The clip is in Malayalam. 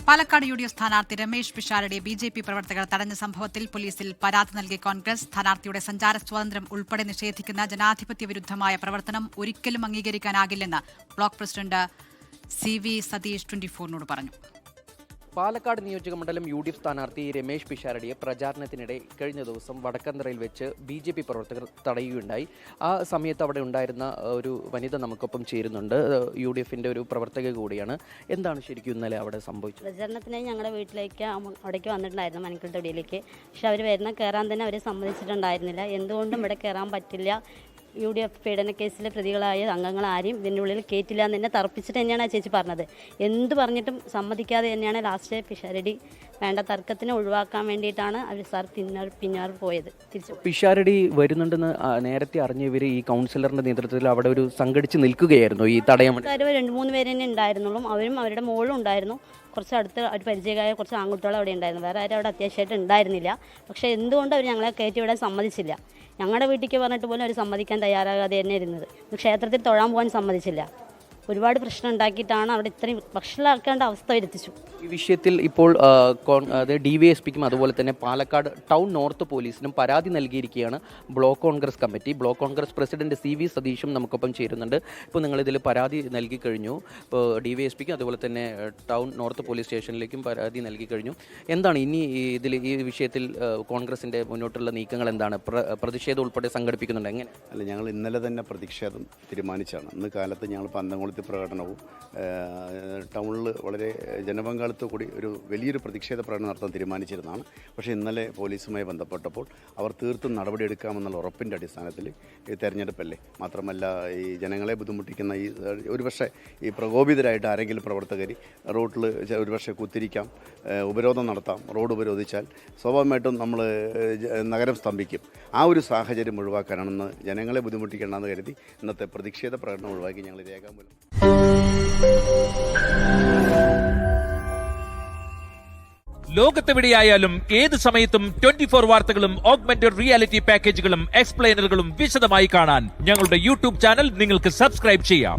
പാലക്കാട് യു.ഡി.എഫ് സ്ഥാനാർത്ഥി രമേശ് പിഷാരടിയെ ബി.ജെ.പി പ്രവർത്തകർ തടഞ്ഞ സംഭവത്തിൽ പോലീസിൽ പരാതി നൽകിയ കോൺഗ്രസ് സ്ഥാനാർത്ഥിയുടെ സഞ്ചാര സ്വാതന്ത്ര്യം ഉൾപ്പെടെ നിഷേധിക്കുന്ന ജനാധിപത്യ വിരുദ്ധമായ പ്രവർത്തനം ഒരിക്കലും അംഗീകരിക്കാനാകില്ലെന്ന് ബ്ലോക്ക് പ്രസിഡന്റ് സി.വി. സതീഷ് 24 പറഞ്ഞു. പാലക്കാട് നിയോജകമണ്ഡലം യു.ഡി.എഫ് സ്ഥാനാർത്ഥി രമേശ് പിഷാരടിയെ പ്രചാരണത്തിനിടെ കഴിഞ്ഞ ദിവസം വടക്കന്തറയിൽ വെച്ച് ബി.ജെ.പി പ്രവർത്തകർ തടയുകയുണ്ടായി. ആ സമയത്ത് അവിടെ ഉണ്ടായിരുന്ന ഒരു വനിത നമുക്കൊപ്പം ചേരുന്നുണ്ട്. യു.ഡി.എഫിൻ്റെ ഒരു പ്രവർത്തക കൂടിയാണ്. എന്താണ് ശരിക്കും ഇന്നലെ അവിടെ സംഭവിച്ചത്? പ്രചാരണത്തിനായി ഞങ്ങളുടെ വീട്ടിലേക്ക് അവിടേക്ക് വന്നിട്ടുണ്ടായിരുന്നു, മണിക്കൽ തൊടിയിലേക്ക്. പക്ഷെ അവർ വരുന്ന കയറാൻ തന്നെ അവർ സമ്മതിച്ചിട്ടുണ്ടായിരുന്നില്ല. എന്തുകൊണ്ടും ഇവിടെ കയറാൻ പറ്റില്ല, യു.ഡി.എഫ് പീഡന കേസിലെ പ്രതികളായ അംഗങ്ങൾ ആരെയും ഇതിൻ്റെ ഉള്ളിൽ കയറ്റില്ല എന്ന് തന്നെ തർപ്പിച്ചിട്ട് തന്നെയാണ് ആ ചേച്ചി പറഞ്ഞത്. എന്ത് പറഞ്ഞിട്ടും സമ്മതിക്കാതെ തന്നെയാണ് ലാസ്റ്റ് പിഷാരടി വേണ്ട തർക്കത്തിനെ ഒഴിവാക്കാൻ വേണ്ടിയിട്ടാണ് അവർ സാർ പിന്നാർ പോയത്. തിരിച്ചു പിഷാരടി വരുന്നുണ്ടെന്ന് നേരത്തെ അറിഞ്ഞവർ ഈ കൗൺസിലറിന്റെ നേതൃത്വത്തിൽ അവിടെ ഒരു സംഘടിച്ച് നിൽക്കുകയായിരുന്നു. ഈ തടയാൻ 2-3 പേര് തന്നെ ഉണ്ടായിരുന്നുള്ളൂ. അവരും അവരുടെ മോളും ഉണ്ടായിരുന്നു. കുറച്ച് അടുത്ത് ഒരു പരിചയമായ കുറച്ച് ആൺകുട്ടികൾ അവിടെ ഉണ്ടായിരുന്നു. വേറെ ആരും അവിടെ അത്യാവശ്യമായിട്ട് ഉണ്ടായിരുന്നില്ല. പക്ഷേ എന്തുകൊണ്ട് അവർ ഞങ്ങളെ കയറ്റി വിടാൻ സമ്മതിച്ചില്ല. ഞങ്ങളുടെ വീട്ടിലേക്ക് പറഞ്ഞിട്ട് പോലും അവർ സമ്മതിക്കാൻ തയ്യാറാകാതെ തന്നെ ഇരുന്നത്. ക്ഷേത്രത്തിൽ തൊഴാൻ പോകാൻ സമ്മതിച്ചില്ല. ഒരുപാട് പ്രശ്നം ഉണ്ടാക്കിയിട്ടാണ് അവിടെ ഇത്രയും വഷളാക്കേണ്ട അവസ്ഥ വരുത്തിച്ചു. ഈ വിഷയത്തിൽ ഇപ്പോൾ DYSPക്കും അതുപോലെ തന്നെ പാലക്കാട് ടൗൺ നോർത്ത് പോലീസിനും പരാതി നൽകിയിരിക്കുകയാണ് block Congress committee. Block Congress president CV. സതീഷും നമുക്കൊപ്പം ചേരുന്നുണ്ട്. ഇപ്പോൾ നിങ്ങളിതിൽ പരാതി നൽകി കഴിഞ്ഞു. ഇപ്പോൾ DYSPക്കും അതുപോലെ തന്നെ ടൗൺ നോർത്ത് പോലീസ് സ്റ്റേഷനിലേക്കും പരാതി നൽകി കഴിഞ്ഞു. എന്താണ് ഇനി ഈ വിഷയത്തിൽ കോൺഗ്രസിൻ്റെ മുന്നോട്ടുള്ള നീക്കങ്ങൾ എന്താണ്? പ്രതിഷേധം ഉൾപ്പെടെ സംഘടിപ്പിക്കുന്നുണ്ട് എങ്ങനെ? അല്ല, ഞങ്ങൾ ഇന്നലെ തന്നെ പ്രതിഷേധം തീരുമാനിച്ചാണ്. ഇന്ന് കാലത്ത് ഞങ്ങൾ പന്തംകുളത്ത് പ്രകടനവും ടൗണിൽ വളരെ ജനപങ്കാളിത്തം കൂടി ഒരു വലിയൊരു പ്രതിഷേധ പ്രകടനം നടത്താൻ തീരുമാനിച്ചിരുന്നതാണ്. പക്ഷേ ഇന്നലെ പോലീസുമായി ബന്ധപ്പെട്ടപ്പോൾ അവർ തീർത്തും നടപടിയെടുക്കാമെന്നുള്ള ഉറപ്പിൻ്റെ അടിസ്ഥാനത്തിൽ ഈ തെരഞ്ഞെടുപ്പല്ലേ, മാത്രമല്ല ഈ ജനങ്ങളെ ബുദ്ധിമുട്ടിക്കുന്ന ഒരുപക്ഷെ ഈ പ്രകോപിതരായിട്ട് ആരെങ്കിലും പ്രവർത്തകർ റോഡിൽ ഒരുപക്ഷെ കുത്തിരിക്കാം, ഉപരോധം നടത്താം. റോഡ് ഉപരോധിച്ചാൽ സ്വാഭാവികമായിട്ടും നമ്മൾ നഗരം സ്തംഭിക്കും. ആ ഒരു സാഹചര്യം ഒഴിവാക്കാനാണെന്ന് ജനങ്ങളെ ബുദ്ധിമുട്ടിക്കേണ്ടെന്ന് കരുതി ഇന്നത്തെ പ്രതിഷേധ പ്രകടനം ഒഴിവാക്കി ഞങ്ങൾ രേഖാമൂലം. ലോകത്തെവിടെയായാലും ഏത് സമയത്തും 24 വാർത്തകളും ഓഗ്മെന്റഡ് റിയാലിറ്റി പാക്കേജുകളും എക്സ്പ്ലെയിനറുകളും വിശദമായി കാണാൻ ഞങ്ങളുടെ യൂട്യൂബ് ചാനൽ നിങ്ങൾക്ക് സബ്സ്ക്രൈബ് ചെയ്യാം.